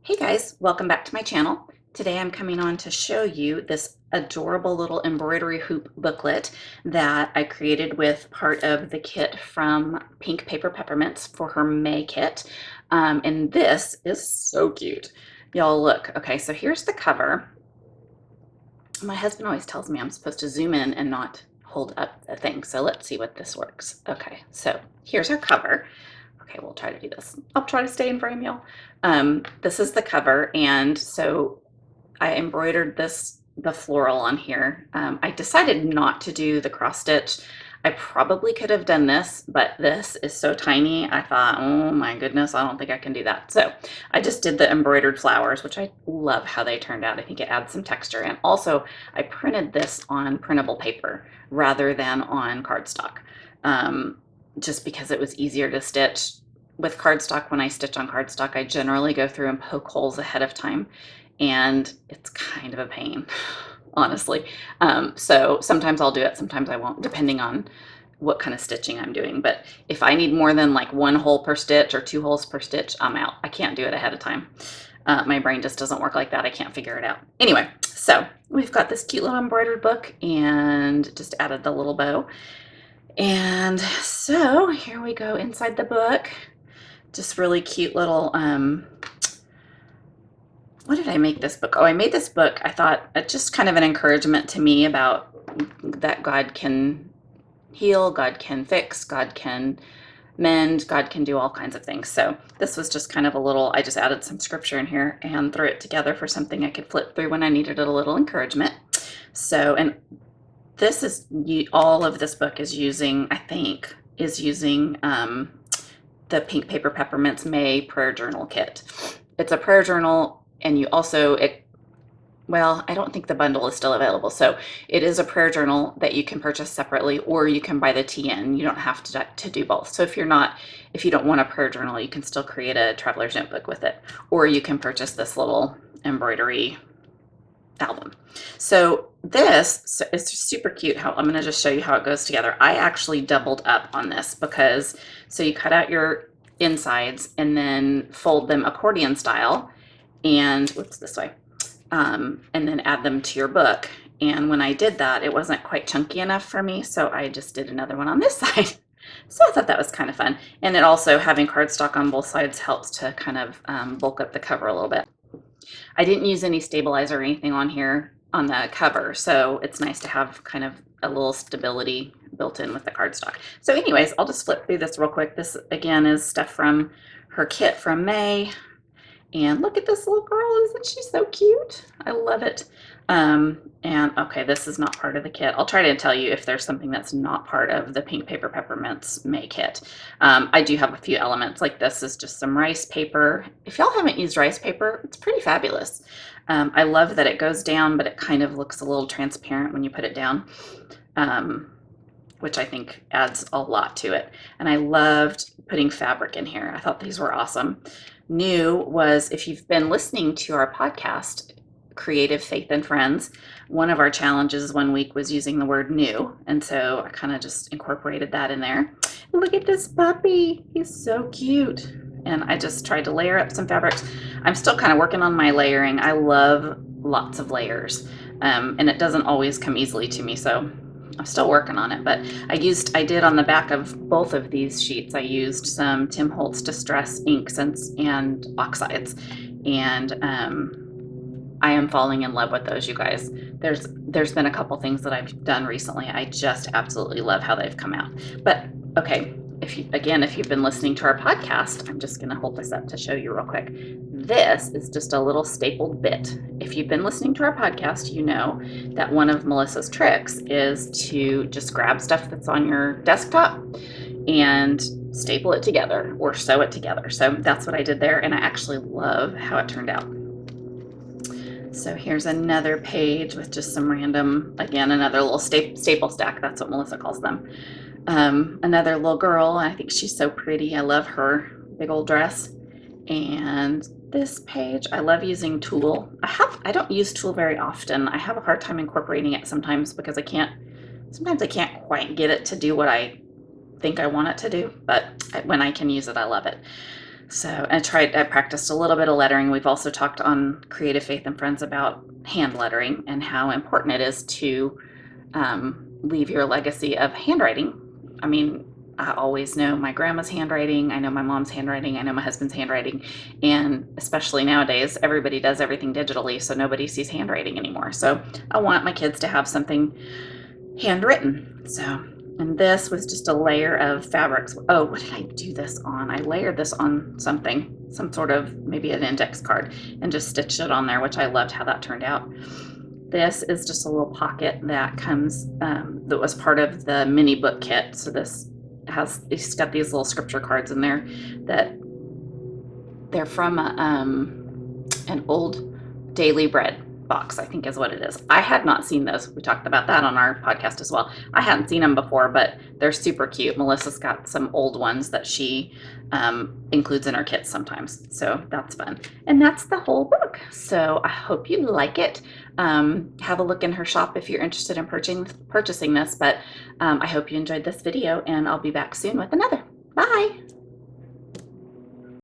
Hey guys, welcome back to my channel. Today I'm coming on to show you this adorable little embroidery hoop booklet that I created with part of the kit from Pink Paper Peppermints for her May kit. And this is so cute. Y'all look. Okay, so here's the cover. My husband always tells me I'm supposed to zoom in and not hold up the thing. So let's see what this works. Okay, so here's our cover. Okay, we'll try to do this. I'll try to stay in frame, y'all. This is the cover, and so I embroidered the floral on here. I decided not to do the cross stitch. I probably could have done this, but this is so tiny. I thought, oh my goodness, I don't think I can do that. So I just did the embroidered flowers, which I love how they turned out. I think it adds some texture. And also I printed this on printable paper rather than on cardstock. Just because it was easier to stitch. With cardstock, when I stitch on cardstock, I generally go through and poke holes ahead of time, and it's kind of a pain, honestly. So sometimes I'll do it, sometimes I won't, depending on what kind of stitching I'm doing. But if I need more than like 1 hole per stitch or 2 holes per stitch, I'm out. I can't do it ahead of time. My brain just doesn't work like that. I can't figure it out. Anyway, so we've got this cute little embroidered book and just added the little bow. And so here we go inside the book. Just really cute little, what did I make this book? Oh, I made this book, I thought, just kind of an encouragement to me about that God can heal, God can fix, God can mend, God can do all kinds of things. So this was just kind of a little, I just added some scripture in here and threw it together for something I could flip through when I needed a little encouragement. So, and this is, all of this book is using, I think, is using the Pink Paper Peppermints May Prayer Journal Kit. It's a prayer journal, and you also, well, I don't think the bundle is still available. So it is a prayer journal that you can purchase separately, or you can buy the TN. You don't have to do both. So if you don't want a prayer journal, you can still create a traveler's notebook with it, or you can purchase this little embroidery album. So this is super cute. How I'm going to just show you how it goes together. I actually doubled up on this because, so you cut out your insides and then fold them accordion style, and whoops, this way, and then add them to your book. And when I did that, it wasn't quite chunky enough for me, so I just did another one on this side. So I thought that was kind of fun. And it also, having cardstock on both sides helps to kind of bulk up the cover a little bit. I didn't use any stabilizer or anything on here on the cover, so it's nice to have kind of a little stability built in with the cardstock. So anyways, I'll just flip through this real quick. This again is stuff from her kit from May. And look at this little girl, isn't she so cute? I love it. And okay, this is not part of the kit. I'll try to tell you if there's something that's not part of the Pink Paper Peppermints May kit. I do have a few elements, like this is just some rice paper. If y'all haven't used rice paper, it's pretty fabulous. I love that it goes down, but it kind of looks a little transparent when you put it down, which I think adds a lot to it. And I loved putting fabric in here. I thought these were awesome. New was, if you've been listening to our podcast, Creative Faith and Friends, one of our challenges one week was using the word new. And so I kind of just incorporated that in there. Look at this puppy. He's so cute. And I just tried to layer up some fabrics. I'm still kind of working on my layering. I love lots of layers. And it doesn't always come easily to me. So I'm still working on it, but I did on the back of both of these sheets, I used some Tim Holtz Distress inks and oxides, and I am falling in love with those, you guys. There's been a couple things that I've done recently. I just absolutely love how they've come out. But okay, if you've been listening to our podcast, I'm just gonna hold this up to show you real quick. This is just a little stapled bit. If you've been listening to our podcast, you know that one of Melissa's tricks is to just grab stuff that's on your desktop and staple it together or sew it together. So that's what I did there, and I actually love how it turned out. So here's another page with just some random, again, another little staple stack. That's what Melissa calls them. Another little girl. I think she's so pretty. I love her big old dress. And this page, I love using tulle. I don't use tulle very often. I have a hard time incorporating it sometimes because sometimes I can't quite get it to do what I think I want it to do, but when I can use it, I love it. So I practiced a little bit of lettering. We've also talked on Creative Faith and Friends about hand lettering and how important it is to leave your legacy of handwriting. I mean, I always know my grandma's handwriting, I know my mom's handwriting, I know my husband's handwriting, and especially nowadays, everybody does everything digitally, so nobody sees handwriting anymore. So I want my kids to have something handwritten. So, and this was just a layer of fabrics. Oh, what did I do this on? I layered this on something, some sort of maybe an index card, and just stitched it on there, which I loved how that turned out. This is just a little pocket that comes, that was part of the mini book kit. So this it's got these little scripture cards in there that they're from an old Daily Bread box, I think is what it is. I had not seen those. We talked about that on our podcast as well. I hadn't seen them before, but they're super cute. Melissa's got some old ones that she includes in her kits sometimes. So that's fun. And that's the whole book. So I hope you like it. Have a look in her shop if you're interested in purchasing this. But I hope you enjoyed this video, and I'll be back soon with another. Bye.